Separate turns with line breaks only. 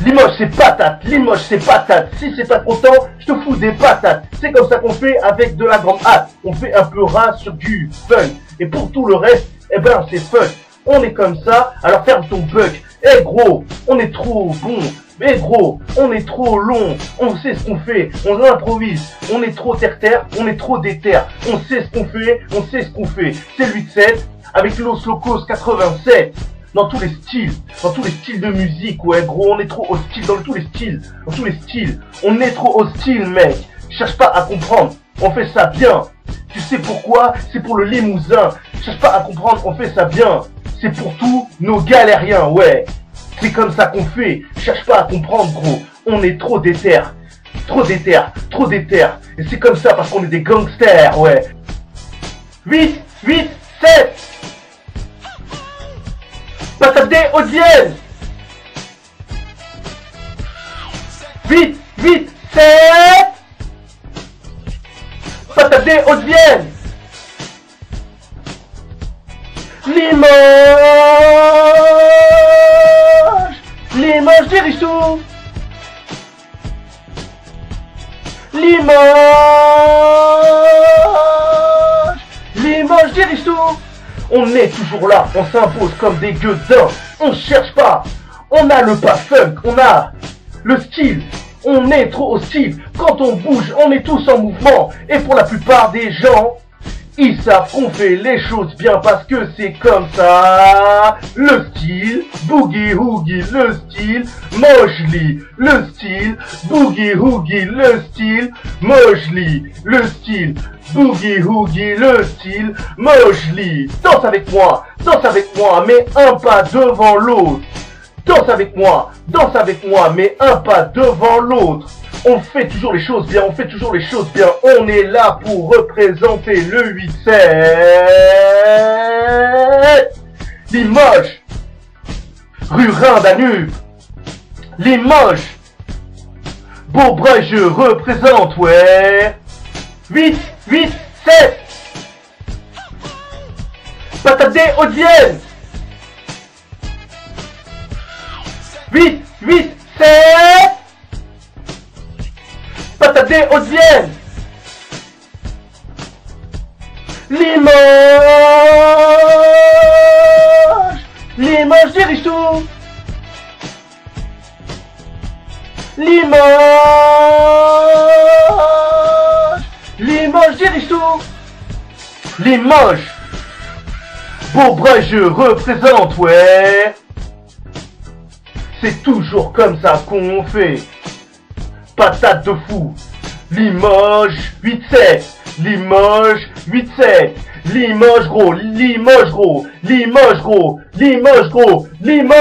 Limoges c'est patate, Limoges c'est patate. Si c'est pas content, je te fous des patates. C'est comme ça qu'on fait avec de la grande hâte. On fait un peu ras sur du fun. Et pour tout le reste, eh ben c'est fun. On est comme ça, alors ferme ton bug. Eh gros, on est trop bon. Mais gros, on est trop long, on sait ce qu'on fait, on improvise, on est trop terre-terre, on est trop déter, on sait ce qu'on fait, on sait ce qu'on fait. C'est le 8-7 avec Los Locos 87. Dans tous les styles de musique, ouais gros, on est trop hostile, dans tous les styles, on est trop hostile mec, cherche pas à comprendre, on fait ça bien, tu sais pourquoi, c'est pour le Limousin, cherche pas à comprendre, on fait ça bien, c'est pour tous nos galériens, ouais, c'est comme ça qu'on fait, cherche pas à comprendre gros, on est trop déter, et c'est comme ça parce qu'on est des gangsters, ouais, 8, 7 patate des Hauts-de-Vienne. 8, 7 patate des Hauts-de-Vienne. Limoges dirige tout. Limoges dirige tout. On est toujours là, on s'impose comme des gueudins, on cherche pas, on a le pas funk, on a le style, on est trop hostile, quand on bouge, on est tous en mouvement, et pour la plupart des gens, ils savent qu'on fait les choses bien parce que c'est comme ça, le style, boogie woogie, le style, Mojli, le style, boogie woogie, le style, Mojli, le style, boogie woogie, le style, Mojli. Danse avec moi, mais un pas devant l'autre. Danse avec moi, mais un pas devant l'autre. On fait toujours les choses bien, on est là pour représenter le 8-7. Limoges, rue Rhin-Danube, Limoges, Beaubreuil je représente, ouais. 8, 7 patate des Hauts-de-Vienne. 8, 7 patate des Hauts-de-Vienne. Limoges dirige tout. Limoges dirige tout. Limoges, Beaubreuil je représente, ouais. C'est toujours comme ça qu'on fait. Patate de fou. Limoges 8-7. Limoges 8-7. Limoges gros. Limoges gros. Limoges gros. Limoges gros. Limoges.